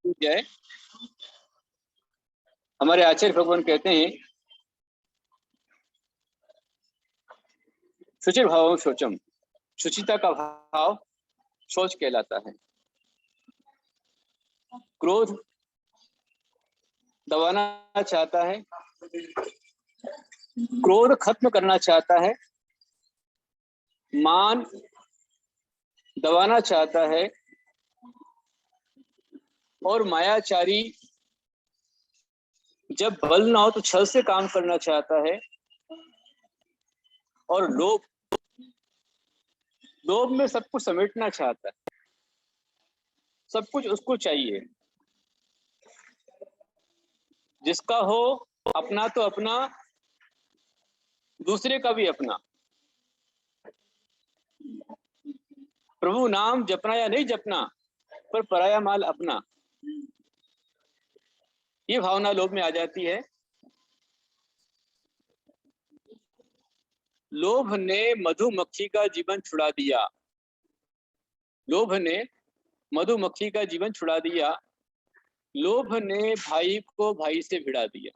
जय। हमारे आचार्य भगवान कहते हैं शुचिर भाव शोचम, शुचिता का भाव शौच कहलाता है। क्रोध दबाना चाहता है, क्रोध खत्म करना चाहता है, मान दबाना चाहता है, और मायाचारी जब बल ना हो तो छल से काम करना चाहता है, और लोभ में सब कुछ समेटना चाहता है, सब कुछ उसको चाहिए। जिसका हो अपना तो अपना, दूसरे का भी अपना। प्रभु नाम जपना या नहीं जपना, पर पराया माल अपना, ये भावना लोभ में आ जाती है। लोभ ने मधुमक्खी का जीवन छुड़ा दिया, लोभ ने मधुमक्खी का जीवन छुड़ा दिया, लोभ ने भाई को भाई से भिड़ा दिया।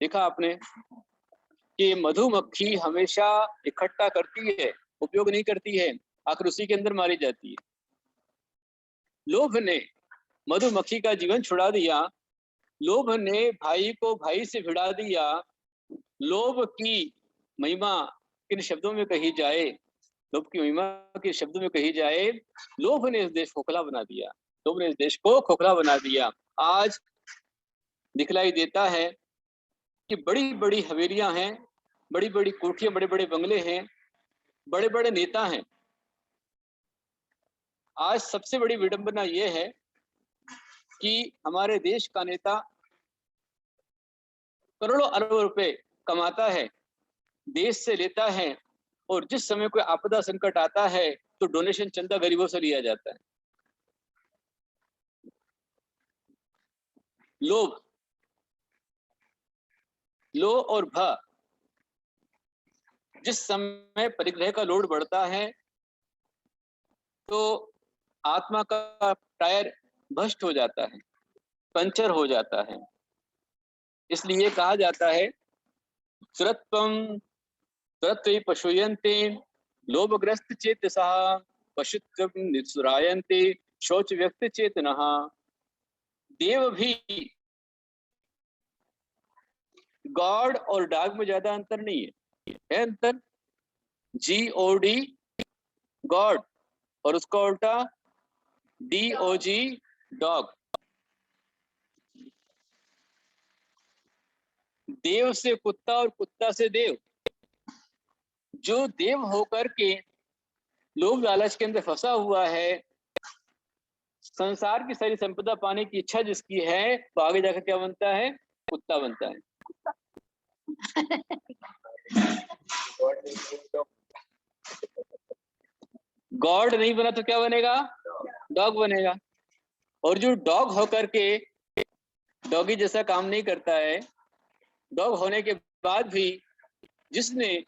देखा आपने कि मधुमक्खी हमेशा इकट्ठा करती है, उपयोग नहीं करती है, आखिर उसी के अंदर मारी जाती है। लोभ ने मधुमक्खी का जीवन छुड़ा दिया, लोभ ने भाई को भाई से भिड़ा दिया। लोभ की महिमा किन शब्दों में कही जाए, लोभ की महिमा के शब्दों में कही जाए, लोभ ने इस देश को खोखला बना दिया, लोभ ने इस देश को खोखला बना दिया। आज दिखलाई देता है कि बड़ी बड़ी हवेलियां हैं, बड़ी बड़ी कोठियां, बड़े बड़े बंगले हैं, बड़े बड़े नेता हैं। आज सबसे बड़ी विडंबना यह है कि हमारे देश का नेता करोड़ों अरबों रुपए कमाता है, देश से लेता है, और जिस समय कोई आपदा संकट आता है तो डोनेशन, चंदा गरीबों से लिया जाता है। लोभ, लो और भ, जिस समय परिग्रह का लोड बढ़ता है तो आत्मा का टायर भ्रष्ट हो जाता है, पंचर हो जाता है। इसलिए कहा जाता है सुरत्वम सुरत्वि पशुयन्ते लोभग्रस्त चेतसः पशुत्वम निसुरायन्ते शौच व्यक्त चेतनः। देव भी, गॉड और डॉग में ज्यादा अंतर नहीं है अंतर? GOD गॉड, और उसका उल्टा DOG डॉग। देव से कुत्ता और कुत्ता से देव। जो देव होकर के लोभ लालच के अंदर फंसा हुआ है, संसार की सारी संपदा पाने की इच्छा जिसकी है, तो आगे जाकर क्या बनता है? कुत्ता बनता है। गॉड नहीं बना तो क्या बनेगा? डॉग बनेगा। और जो डॉग होकर के डॉगी जैसा काम नहीं करता है, डॉग होने के बाद भी जिसने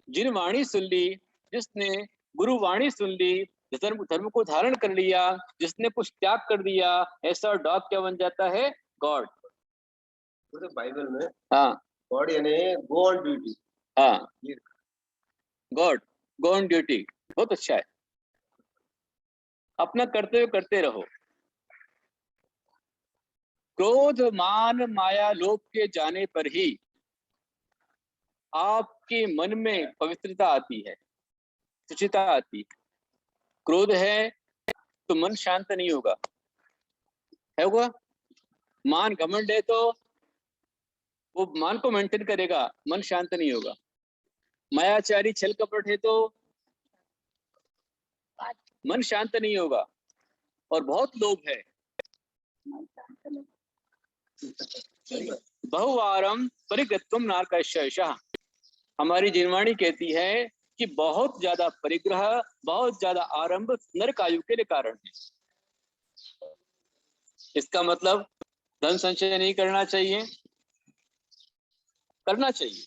जिन वाणी सुन ली, जिसने गुरु वाणी सुन ली, धर्म को धारण कर लिया, जिसने कुछ त्याग कर दिया, ऐसा डॉग क्या बन जाता है? गॉड। तो बाइबल में हाँ, गॉड यानी गो ऑन ड्यूटी। हाँ, गॉड गो ऑन ड्यूटी, बहुत अच्छा है। अपना कर्तव्य करते रहो। क्रोध मान माया लोभ के जाने पर ही आपके मन में पवित्रता आती है, शुचिता आती है। क्रोध है तो मन शांत नहीं होगा, है होगा? मान घमंड है तो वो मान को मेंटेन करेगा, मन शांत नहीं होगा। मायाचारी छल कपट है तो मन शांत नहीं होगा। और बहुत लोभ है। बहुवारम परिग्रहत्वम नारकाशयः, हमारी जिनवाणी कहती है कि बहुत ज्यादा परिग्रह, बहुत ज्यादा आरंभ नरक आयु के लिए कारण है। इसका मतलब धन संचय नहीं करना चाहिए? करना चाहिए।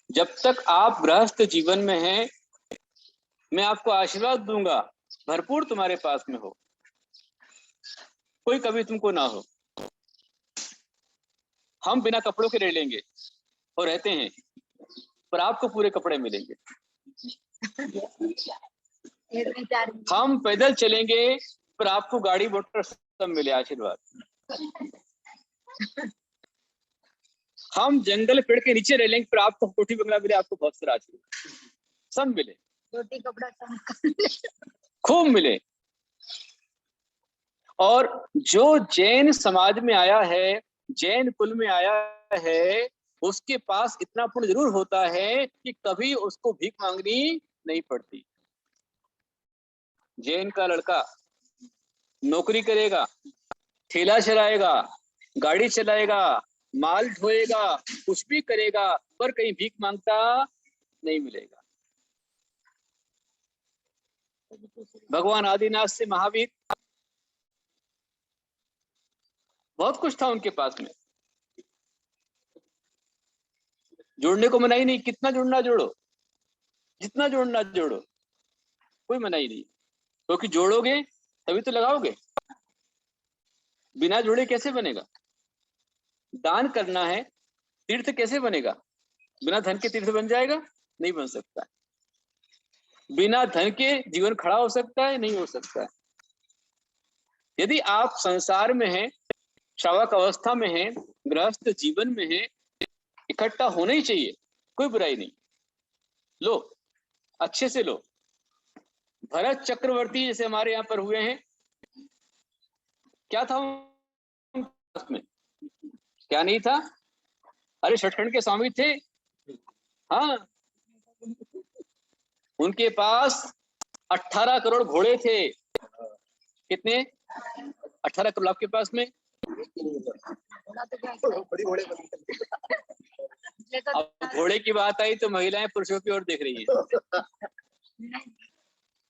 जब तक आप गृहस्थ जीवन में हैं, मैं आपको आशीर्वाद दूंगा भरपूर तुम्हारे पास में हो, कोई कभी तुमको ना हो। हम बिना कपड़ों के रह लेंगे और रहते हैं, पर आपको पूरे कपड़े मिलेंगे। हम पैदल चलेंगे पर आपको गाड़ी मोटर सब मिले, आशीर्वाद। हम जंगल पेड़ के नीचे रह लेंगे पर आपको कोठी बंगला मिले, आपको बहुत सारा आशीर्वाद सब मिले, रोटी कपड़ा खूब मिले। और जो जैन समाज में आया है, जैन कुल में आया है, उसके पास इतना पुण्य जरूर होता है कि कभी उसको भीख मांगनी नहीं पड़ती। जैन का लड़का नौकरी करेगा, ठेला चलाएगा, गाड़ी चलाएगा, माल ढोएगा, कुछ भी करेगा, पर कहीं भीख मांगता नहीं मिलेगा। भगवान आदिनाथ से महावीर, बहुत कुछ था उनके पास में, जोड़ने को मनाही नहीं, कितना जोड़ना जोड़ो, जितना जोड़ना जोड़ो, कोई मनाही नहीं, क्योंकि जोड़ोगे तभी तो लगाओगे, बिना जोड़े कैसे बनेगा। दान करना है, तीर्थ कैसे बनेगा, बिना धन के तीर्थ बन जाएगा, नहीं बन सकता। बिना धन के जीवन खड़ा हो सकता है, नहीं हो सकता है। यदि आप संसार में हैं, श्रावक अवस्था में हैं, गृहस्थ जीवन में हैं, इकट्ठा होना ही चाहिए, कोई बुराई नहीं, लो, अच्छे से लो। भरत चक्रवर्ती जैसे हमारे यहाँ पर हुए हैं, क्या था उसमें, क्या नहीं था, अरे छठखंड के स्वामी थे। हाँ, उनके पास 18 करोड़ घोड़े थे। कितने? 18 करोड़ आपके पास में। अब घोड़े की बात आई तो महिलाएं पुरुषों की ओर देख रही हैं।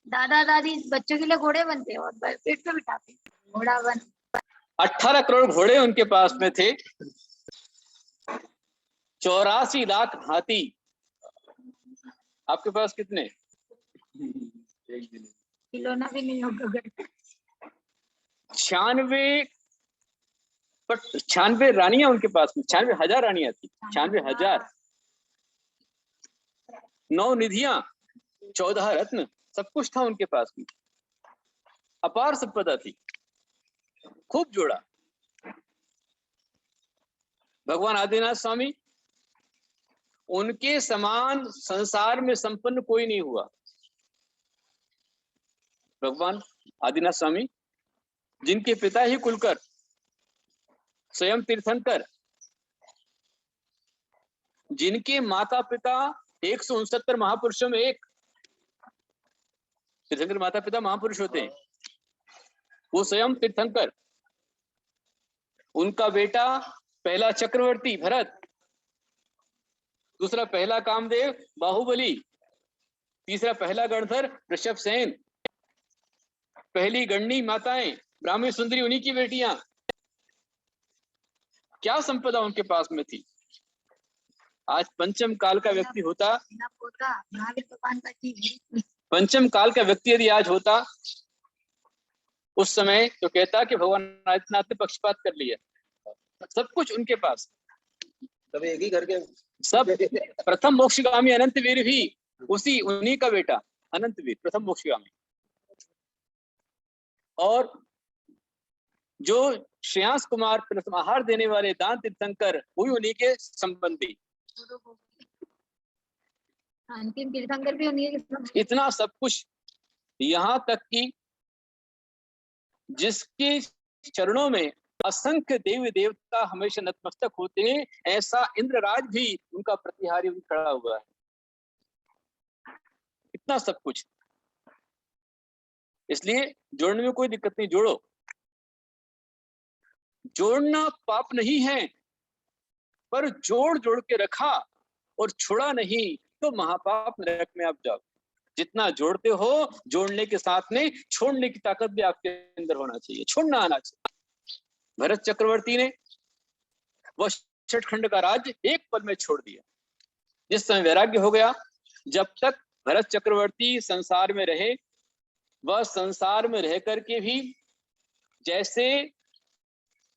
दादा दादी बच्चों के लिए घोड़े बनते और पेट पे बिठाते घोड़ा बन। 18 करोड़ घोड़े उनके पास में थे, 84 लाख हाथी। आपके पास कितने? खिलौना भी नहीं होगा। 96 रानियां उनके पास में, 96,000 रानियां थी, 96,000। 9 निधियां, 14 रत्न, सब कुछ था उनके पास में, अपार संपदा थी, खूब जोड़ा। भगवान आदिनाथ स्वामी, उनके समान संसार में संपन्न कोई नहीं हुआ। भगवान आदिनाथ स्वामी, जिनके पिता ही कुलकर, स्वयं तीर्थंकर, जिनके माता पिता 169 महापुरुषों में एक, तीर्थंकर माता पिता महापुरुष होते हैं, वो स्वयं तीर्थंकर, उनका बेटा पहला चक्रवर्ती भरत, दूसरा पहला कामदेव बाहुबली, तीसरा पहला गणधर ऋषभ सेन, पहली गणनी माताएं ब्राह्मी सुंदरी उन्हीं की बेटियां। क्या संपदा उनके पास में थी। आज पंचम काल का व्यक्ति होता, पंचम काल का व्यक्ति यदि आज होता उस समय, तो कहता कि भगवान आदित्यनाथ ने पक्षपात कर लिया, सब कुछ उनके पास, सब एक ही घर के, सब। प्रथम मोक्षगामी अनंतवीर भी उसी उन्हीं का बेटा, अनंतवीर प्रथम मोक्षगामी। और जो श्रेयांस कुमार प्रथम आहार देने वाले दान तीर्थंकर, वो भी उन्हीं के संबंधी, अंतिम तीर्थंकर भी उन्हीं के। इतना सब कुछ, यहाँ तक कि जिसके चरणों में असंख्य देवी देवता हमेशा नतमस्तक होते हैं, ऐसा इंद्रराज भी उनका प्रतिहारी खड़ा हुआ है। इतना सब कुछ, इसलिए जोड़ने में कोई दिक्कत नहीं, जोड़ो। जोड़ना पाप नहीं है, पर जोड़ जोड़ के रखा और छोड़ा नहीं तो महापाप नरक में आप जाओ। जितना जोड़ते हो, जोड़ने के साथ में छोड़ने की ताकत भी आपके अंदर होना चाहिए, छोड़ना आना चाहिए। भरत चक्रवर्ती ने वह छठखंड का राज्य एक पल में छोड़ दिया। जिस समय वैराग्य हो गया, जब तक भरत चक्रवर्ती संसार में रहे, वह संसार में रह करके भी जैसे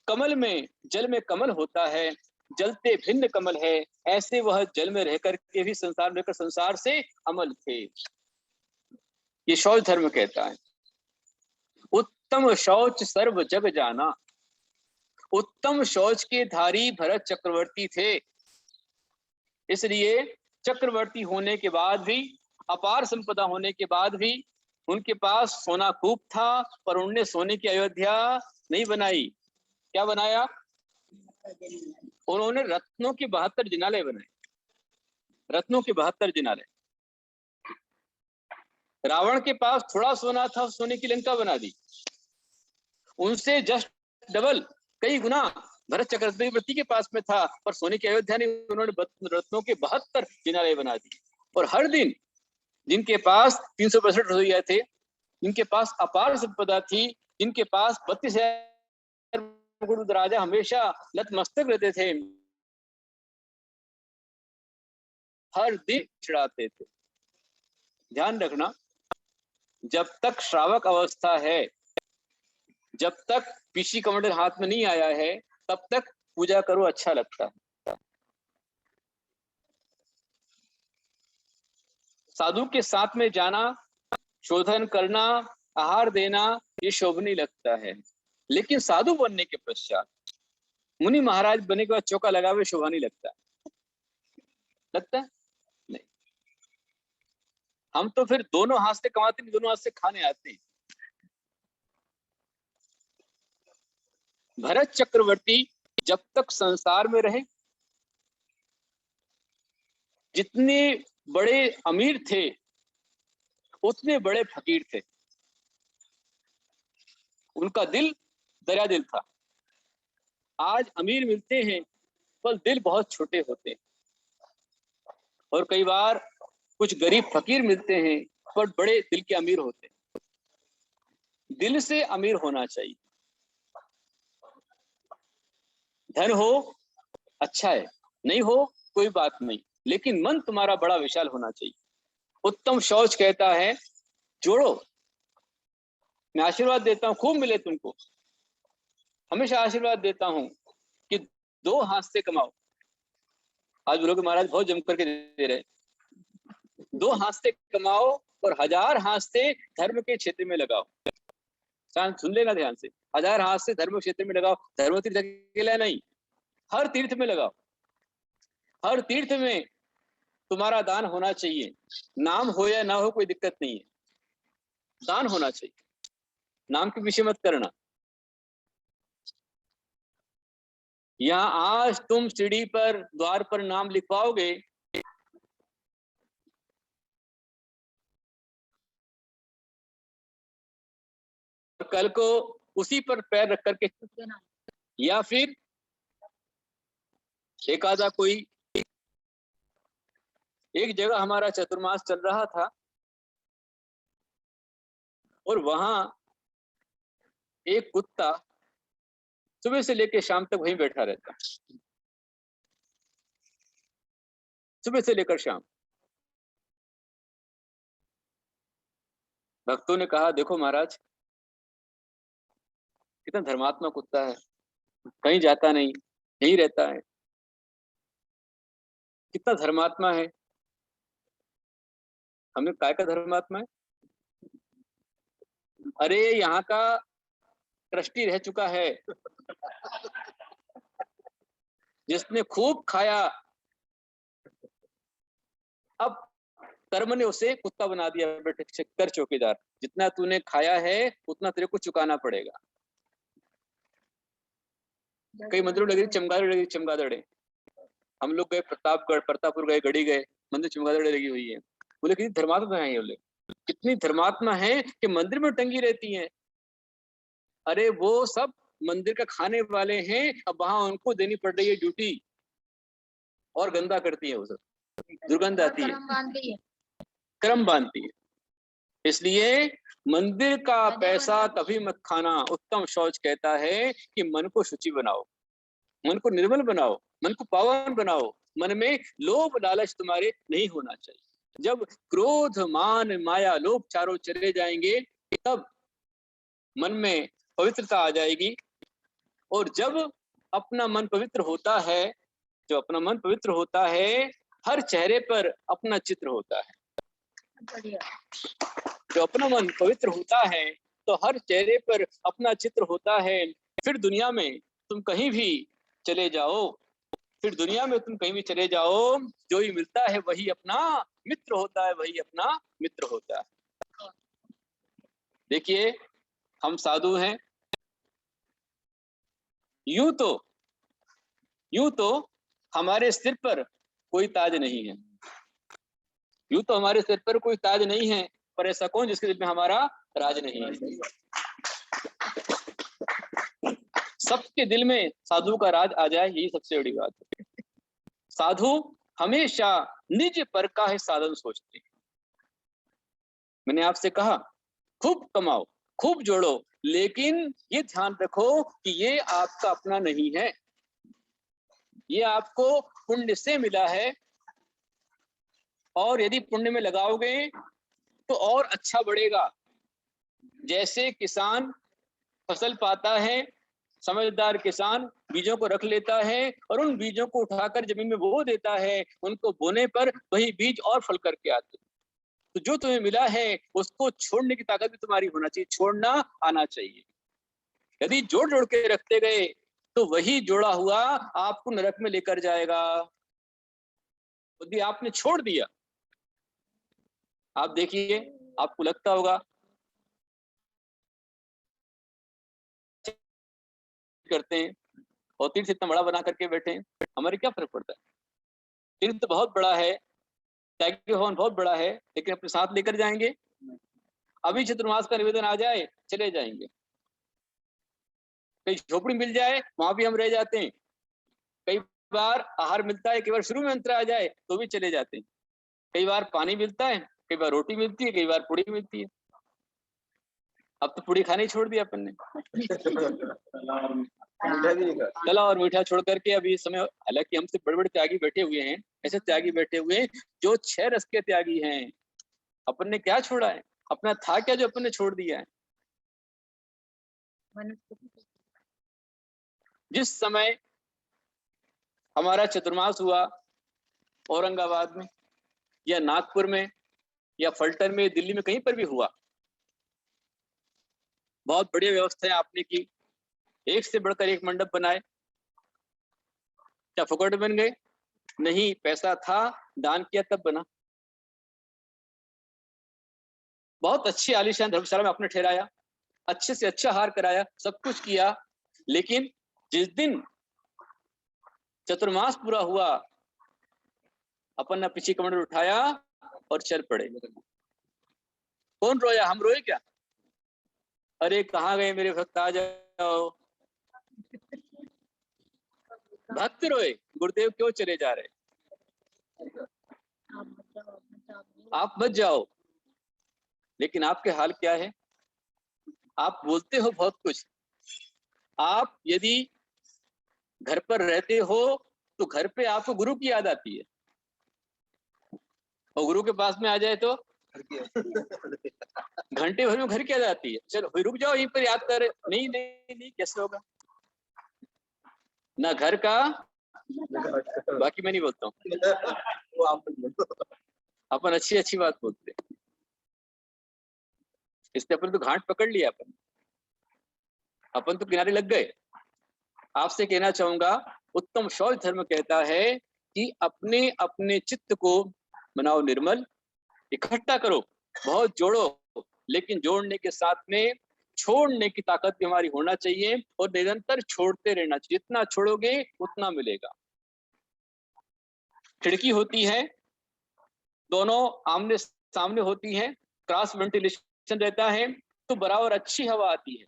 कमल में, जल में कमल होता है, जलते भिन्न कमल है, ऐसे वह जल में रहकर के भी संसार में रहकर संसार से अमल थे। ये शौच धर्म कहता है। उत्तम शौच सर्व जग जाना, उत्तम शौच के धारी भरत चक्रवर्ती थे। इसलिए चक्रवर्ती होने के बाद भी, अपार संपदा होने के बाद भी उनके पास सोना खूब था, पर उन्होंने सोने की अयोध्या नहीं बनाई। क्या बनाया? उन्होंने रत्नों के 72 जिनालय बनाए, रत्नों के 72 जिनालय। रावण के पास थोड़ा सोना था, सोने की लंका बना दी। उनसे जस्ट डबल, कई गुना भरत चक्रवर्ती के पास में था, पर सोने की अयोध्या नहीं, उन्होंने रत्नों के 72 जिनालय बना दिए। और हर दिन जिनके पास 365 रसोइया थे, जिनके पास अपार संपदा थी, जिनके पास 32,000 राजा हमेशा नतमस्तक रहते थे, हर दिन चढ़ाते थे। ध्यान रखना, जब तक श्रावक अवस्था है, जब तक पीसी कमंडल हाथ में नहीं आया है, तब तक पूजा करो, अच्छा लगता है। साधु के साथ में जाना, शोधन करना, आहार देना, ये शोभनीय लगता है। लेकिन साधु बनने के पश्चात, मुनि महाराज बनने के बाद चौका लगावे शोभा नहीं लगता। लगता है? नहीं। हम तो फिर दोनों हाथ से कमाते हैं, दोनों हाथ से खाने आते हैं। भरत चक्रवर्ती जब तक संसार में रहे, जितने बड़े अमीर थे उतने बड़े फकीर थे। उनका दिल दरिया दिल था। आज अमीर मिलते हैं पर दिल बहुत छोटे होते हैं, और कई बार कुछ गरीब फकीर मिलते हैं पर बड़े दिल के अमीर होते हैं। दिल से अमीर होना चाहिए। धन हो अच्छा है, नहीं हो कोई बात नहीं, लेकिन मन तुम्हारा बड़ा विशाल होना चाहिए। उत्तम शौच कहता है जोड़ो। मैं आशीर्वाद देता हूं खूब मिले तुमको, हमेशा आशीर्वाद देता हूं कि 2 हाथ से कमाओ। आज बोलोगे महाराज बहुत जम करके दे रहे। 2 हाथ से कमाओ और 1000 हाथ से धर्म के क्षेत्र में लगाओ। सुन लेना ध्यान से, 1000 हाथ से धर्म क्षेत्र में लगाओ। धर्म तीर्थ अकेला नहीं, हर तीर्थ में लगाओ। हर तीर्थ में तुम्हारा दान होना चाहिए। नाम हो या ना हो कोई दिक्कत नहीं है, दान होना चाहिए। नाम के पीछे मत करना। यहाँ आज तुम सीढ़ी पर, द्वार पर नाम लिखवाओगे, कल को उसी पर पैर रख करके, या फिर एक आधा कोई, एक जगह हमारा चतुर्मास चल रहा था और वहां एक कुत्ता सुबह से लेकर शाम तक वहीं बैठा रहता, सुबह से लेकर शाम। भक्तों ने कहा देखो महाराज कितना धर्मात्मा कुत्ता है, कहीं जाता नहीं, यहीं रहता है, कितना धर्मात्मा है। हमें काय का धर्मात्मा है? अरे यहाँ का ट्रस्टी रह चुका है, जिसने खूब खाया, अब कर्म ने उसे कुत्ता बना दिया। बेटे कर चौकीदार, जितना तूने खाया है उतना तेरे को चुकाना पड़ेगा। कई मंदिरों लगी चमगादड़, लगी चमगादड़। हम लोग गए प्रतापगढ़, प्रतापपुर गए, गढ़ी गए, मंदिर चमगादड़ लगी हुई है। बोले कितनी धर्मात्मा है ये, बोले कितनी धर्मात्मा है कि मंदिर में टंगी रहती है। अरे वो सब मंदिर का खाने वाले हैं, अब वहां उनको देनी पड़ रही है ड्यूटी, और गंदा करती है, वो सब दुर्गंध आती है, क्रम बांधती है। इसलिए मंदिर का पैसा कभी मत खाना। उत्तम शौच कहता है कि मन को शुचि बनाओ, मन को निर्मल बनाओ, मन को पावन बनाओ। मन में लोभ लालच तुम्हारे नहीं होना चाहिए। जब क्रोध मान माया लोभ चारों चले जाएंगे, तब मन में पवित्रता आ जाएगी और जब अपना मन पवित्र होता है, जो अपना मन पवित्र होता है, हर चेहरे पर अपना चित्र होता है। बढ़िया। जो अपना मन पवित्र होता है तो हर चेहरे पर अपना चित्र होता है। फिर दुनिया में तुम कहीं भी चले जाओ, फिर दुनिया में तुम कहीं भी चले जाओ, जो ही मिलता है वही अपना मित्र होता है, वही अपना मित्र होता है। देखिए, हम साधु हैं, यूं तो हमारे सिर पर कोई ताज नहीं है, यूं तो हमारे सिर पर कोई ताज नहीं है, पर ऐसा कौन जिसके दिल में हमारा राज नहीं है। सबके दिल में साधु का राज आ जाए, यही सबसे बड़ी बात है। साधु हमेशा निज पर का ही साधन सोचते हैं। मैंने आपसे कहा खूब कमाओ, खूब जोड़ो, लेकिन ये ध्यान रखो कि ये आपका अपना नहीं है, ये आपको पुण्य से मिला है, और यदि पुण्य में लगाओगे तो और अच्छा बढ़ेगा। जैसे किसान फसल पाता है, समझदार किसान बीजों को रख लेता है और उन बीजों को उठाकर जमीन में बो देता है, उनको बोने पर वही बीज और फल करके आते। तो जो तुम्हें मिला है उसको छोड़ने की ताकत भी तुम्हारी होना चाहिए, छोड़ना आना चाहिए। यदि जोड़ जोड़ के रखते गए तो वही जोड़ा हुआ आपको नरक में लेकर जाएगा। यदि आपने छोड़ दिया, आप देखिए, आपको लगता होगा करते हैं और तीर्थ इतना बड़ा बना करके बैठे हैं, हमारे क्या फर्क पड़ता है? तीर्थ तो बहुत बड़ा है, त्यागी भवन बहुत बड़ा है, लेकिन अपने साथ लेकर जाएंगे? अभी चतुर्मास का निवेदन आ जाए चले जाएंगे, कहीं झोपड़ी मिल जाए वहां भी हम रह जाते हैं, कई बार आहार मिलता है, कई बार शुरू में अंतर आ जाए तो भी चले जाते हैं, कई बार पानी मिलता है, कई बार रोटी मिलती है, कई बार पूड़ी मिलती है। अब तो पूड़ी खानी छोड़ दिया अपन ने, कला और मीठा छोड़ करके अभी इस समय, हालांकि हमसे बड़े बड़े त्यागी बैठे हुए हैं, ऐसे त्यागी बैठे हुए हैं जो 6 रस के त्यागी हैं। अपन ने क्या छोड़ा है? अपना था क्या जो अपन ने छोड़ दिया है? जिस समय हमारा चतुर्मास हुआ औरंगाबाद में या नागपुर में या फलटन में, दिल्ली में, कहीं पर भी हुआ, बहुत बढ़िया व्यवस्था है आपने की, एक से बढ़कर एक मंडप बनाए। क्या फुकट बन गए? नहीं, पैसा था, दान किया तब बना। बहुत अच्छी आलीशान धर्मशाला में आपने ठहराया, अच्छे से अच्छा हार कराया, सब कुछ किया, लेकिन जिस दिन चतुर्मास पूरा हुआ अपन ने पीछे कमंडल उठाया और चल पड़े। कौन रोया? हम रोए क्या? अरे कहाँ गए मेरे भक्त, आ जाओ। भक्त रोए, गुरुदेव क्यों चले जा रहे, आप मत जाओ। लेकिन आपके हाल क्या है? आप बोलते हो बहुत कुछ, आप यदि घर पर रहते हो तो घर पे आपको गुरु की याद आती है, और गुरु के पास में आ जाए तो घंटे भर में घर की याद आती है। चलो रुक जाओ, यहीं पर याद कर। नहीं नहीं नहीं, कैसे होगा? ना घर का, बाकी मैं नहीं बोलता हूँ, अपन अच्छी अच्छी बात बोलते हैं, इसलिए अपन तो घाट पकड़ लिया, अपन तो किनारे लग गए। आपसे कहना चाहूंगा, उत्तम शौच धर्म कहता है कि अपने अपने चित्त को बनाओ निर्मल, इकट्ठा करो, बहुत जोड़ो, लेकिन जोड़ने के साथ में छोड़ने की ताकत भी हमारी होना चाहिए, और निरंतर छोड़ते रहना चाहिए। जितना छोड़ोगे उतना मिलेगा। खिड़की होती है, दोनों आमने सामने होती हैं, क्रॉस वेंटिलेशन रहता है, तो बराबर अच्छी हवा आती है।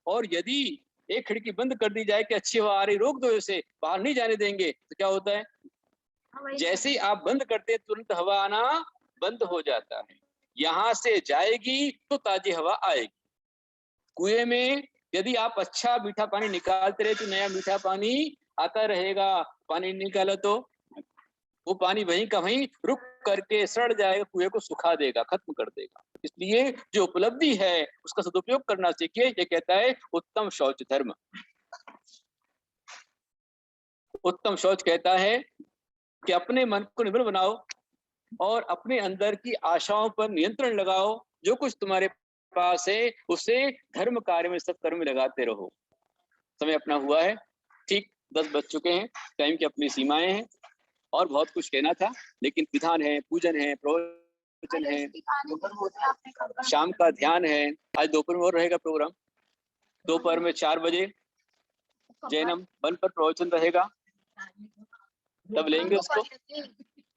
और यदि एक खिड़की बंद कर दी जाए कि अच्छी हवा आ रही, रोक दो इसे, बाहर नहीं जाने देंगे, तो क्या होता है? जैसे ही आप बंद करते हैं तुरंत हवा आना बंद हो जाता है। यहां से जाएगी तो ताजी हवा आएगी। कुएं में यदि आप अच्छा मीठा पानी निकालते रहे तो नया मीठा पानी आता रहेगा, पानी निकाला तो वो पानी वहीं का वहीं रुक करके सड़ जाएगा, कुएं को सुखा देगा, खत्म कर देगा। इसलिए जो उपलब्धि है उसका सदुपयोग करना सीखिए, ये कहता है उत्तम शौच धर्म। उत्तम शौच कहता है कि अपने मन को निर्मल बनाओ और अपने अंदर की आशाओं पर नियंत्रण लगाओ। जो कुछ तुम्हारे पास है उसे धर्म कार्य में, सत्कर्म में लगाते रहो। समय अपना हुआ है, ठीक 10 बज चुके हैं। टाइम की अपनी सीमाएं हैं और बहुत कुछ कहना था, लेकिन विधान है, पूजन है, प्रवचन है, शाम का ध्यान है। आज दोपहर में और रहेगा प्रोग्राम। दोपहर में 4 बजे जैनम वन पर प्रवचन रहेगा, तब लेंगे उसको।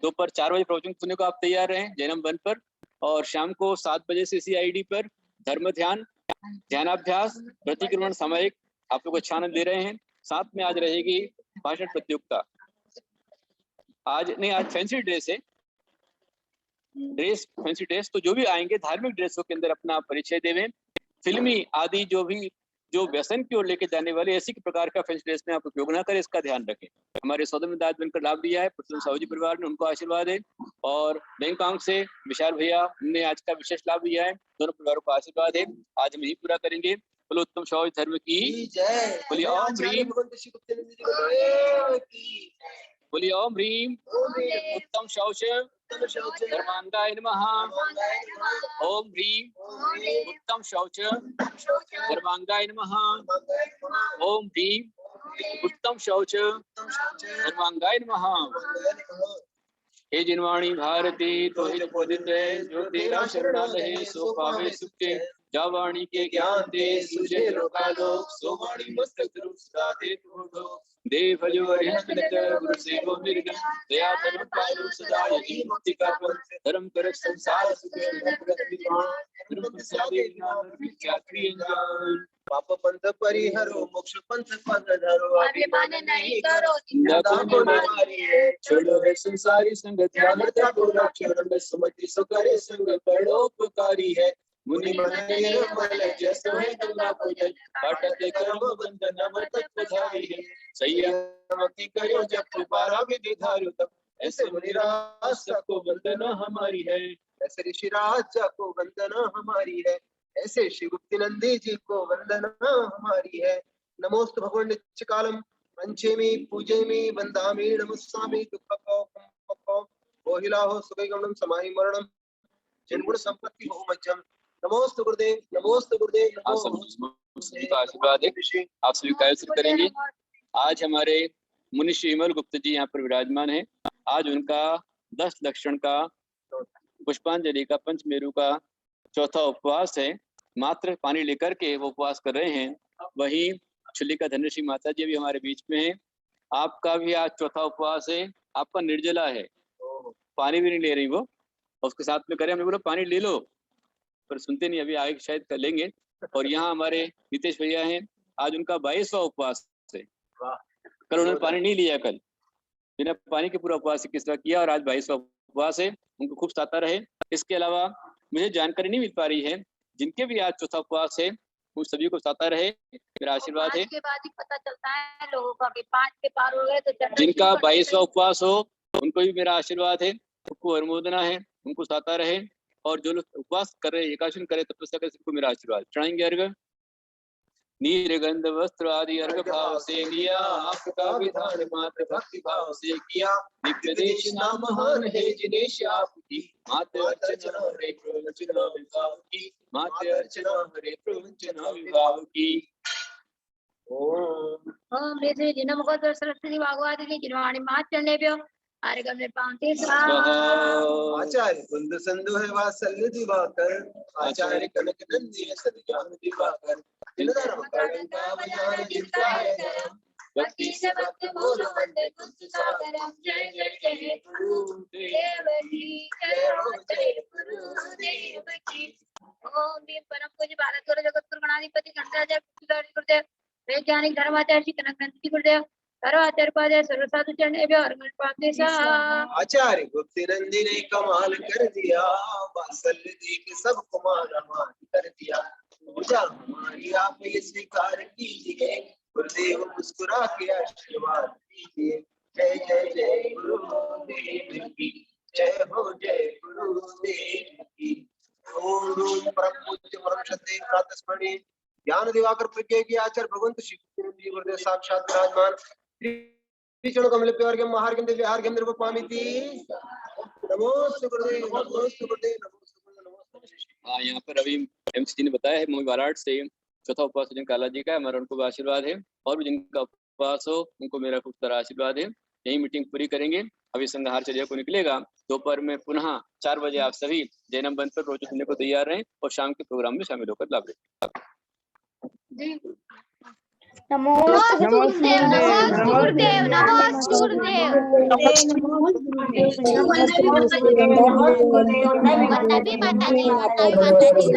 दोपहर 4 बजे प्रवचन सुनने को आप तैयार रहें जैनम वन पर। और शाम को 7 बजे से CID पर धर्म ध्यान, ध्यानाभ्यास, प्रतिक्रमण सामयिक आप लोग अच्छा आनंद ले रहे हैं। साथ में आज रहेगी भाषण प्रतियोगिता। आज नहीं, आज फैंसी ड्रेस है, फैंसी ड्रेस। तो जो भी आएंगे धार्मिक ड्रेसों के अंदर अपना परिचय देवें। फिल्मी आदि जो व्यसन की ओर लेके जाने वाले ऐसी प्रकार का फैंसी ड्रेस में आप उपयोग ना करें, इसका ध्यान रखें। हमारे सौदम में दाद बनकर लाभ दिया है पुरुषोत्तम साहू जी परिवार ने, उनको आशीर्वाद है। और बैंकॉक से विशाल भैया ने आज का विशेष लाभ लिया है, दोनों परिवारों को आशीर्वाद है। आज हम यही पूरा करेंगे। बोलो उत्तम साहू धर्म की जय। बोलिए ओम ह्रीम, बोलिए ओम ह्रीम उत्तम शौच धर्मांगाय नमः। ओम ह्रीम उत्तम शौच धर्मांगाय नमः। ओम ह्रीम उत्तम शौच धर्मांगाय नमः। हे जिनवाणी भारती तो हित बोधित है, जो तेरा शरणालय सो पावे सुख के। जा वाणी के ज्ञान दे सुझे लोकालोक, सो वाणी मस्तक रूप सदा दे तुम। देव भजो अरिहंत गुरु सेवो निर्गम, दया धर्म पालो सदा यही मुक्ति का पथ। धर्म कर संसार सुख धर्म प्रसादे नाम विद्या क्रिय ज्ञान। पाप पंथ परिहरो मोक्ष पंथ पद धरो, अभिमान नहीं करो चिंता को निवारी है। छोड़ो है संसारी संग, ध्यान त्यागो चरण समझ सो करे संग, परोपकारी है। मुनि मन निर्मल जसो है गंगा पूजन, पाटते कर्म बंधन अमृत धारी है। संयमति करो जप बारह विधि धारो तप, ऐसे मुनिराज को वंदना हमारी है। ऐसे ऋषिराज को वंदना हमारी है। ऐसे श्री गुप्ति नंदी जी को वंदना हमारी है। नमोस्तु भगवान नित्य कालम पंचमी पूजेमी वंदामी नमस्सामि दुःखको मोहिलाहो सुखगमनम समाहि मरणम जिनगुण संपत्ति हो मध्यम। नमोस्तु गुरुदेव, नमोस्तु गुरुदेव। आप सभी का आशीर्वाद है, आप सभी का आशीर्वाद करेंगे। आज हमारे मुनि श्री विमल गुप्त जी यहाँ पर विराजमान है। आज उनका 10 लक्षण का, पुष्पांजलि का, पंचमेरु का चौथा उपवास है। मात्र पानी लेकर के वो उपवास कर रहे हैं। वही छुल्लिका धन्यश्री माता जी भी हमारे बीच में है। आपका भी आज चौथा उपवास है। आपका निर्जला है, पानी भी नहीं ले रही वो। उसके साथ में करें, हमने बोला पानी ले लो, पर सुनते नहीं। अभी आगे शायद कर लेंगे। और यहाँ हमारे नीतीश भैया हैं, आज उनका 22वां उपवास है। कल उन्होंने पानी नहीं लिया, कल बिना पानी के पूरा उपवास किस तरह किया, और आज 22वां उपवास है। उनको खूब साता रहे। इसके अलावा मुझे जानकारी नहीं मिल पा रही है, जिनके भी आज चौथा उपवास है उन सभी को साता रहे, मेरा आशीर्वाद है। के बाद ही पता चलता है लोगों का कि 5 के पार हो गए तो जिनका 22वां उपवास हो उनको भी मेरा आशीर्वाद है, उनको अनुमोदना है, उनको साता रहे। और जो लोग उपवास कर रहे, एकादशी करे, तपस्या करे, सबको मेरा आशीर्वाद। चढ़ाएंगे अर्घ। नीरगंध वस्त्र आदि अर्घ भाव से लिया, आपका विधान मात्र भक्ति भाव से किया। नित्य देश नाम महान है जिनेश आपकी, मात्र अर्चना हरे प्रवचना विभाव की, मात्र अर्चना हरे प्रवचना विभाव की। ओम श्री जिनम को सरस्वती भागवत की जिनवाणी मात चलने पे आर्गम में पांते आचार्य कुंद संधु है वात्सल्य दिवाकर, आचार्य कनक नंदी सद्ज्ञान दिवाकर। धर्म का बजाय जिसका है धर्म, भक्ति से भक्त बोलो वंदे कुंद सागरम। जय जय जय गुरुदेव की जय हो, जय गुरुदेव की। ओम भीम परम पूज्य भारत गुरु जगत गुरु गणाधिपति गणराज्य गुरुदेव वैज्ञानिक धर्माचार्य श्री कनक नंदी गुरुदेव सर्वाचार्य पद सर्व साधु चरण और पाते आचार्य गुप्त नंदी ने कमाल कर दिया, वात्सल्य देख सबको माना मान कर दिया। पूजा हमारी आप ये स्वीकार कीजिए, गुरुदेव मुस्कुरा के आशीर्वाद दीजिए। जय जय जय गुरुदेव की जय हो, जय गुरुदेव की। ओम परम पूज्य परम श्रद्धेय प्रातस्मरणीय ज्ञान दिवाकर प्रज्ञा की आचार्य भगवंत श्री गुरुदेव साक्षात विराजमान विष्णु कमल प्यार महार्घ्यम दिव्य हार्घ्यम द्रवपामिति। नमोस्तु गुरुदेव, नमोस्तु गुरुदेव, नमोस्तु गुरुदेव, नमोस्तु गुरुदेव। हाँ, यहाँ पर अभी MC ने बताया है मूवी वाराणट से चौथा उपवास जिन काला जी का है, हमारा उनको आशीर्वाद है। और भी जिनका उपवास हो उनको मेरा खूब सारा आशीर्वाद है। यही मीटिंग पूरी करेंगे। अभी संघार चर्या को निकलेगा। दोपहर में पुनः 4 बजे आप सभी जैनम बंद पर रोज सुनने को तैयार रहें और शाम के प्रोग्राम में शामिल होकर लाभ लें। नमोस्तु गुरुदेव, नमोस्तु गुरुदेव, नमोस्तु गुरुदेव। वंदना भी माता जी, वंदना भी माता जी।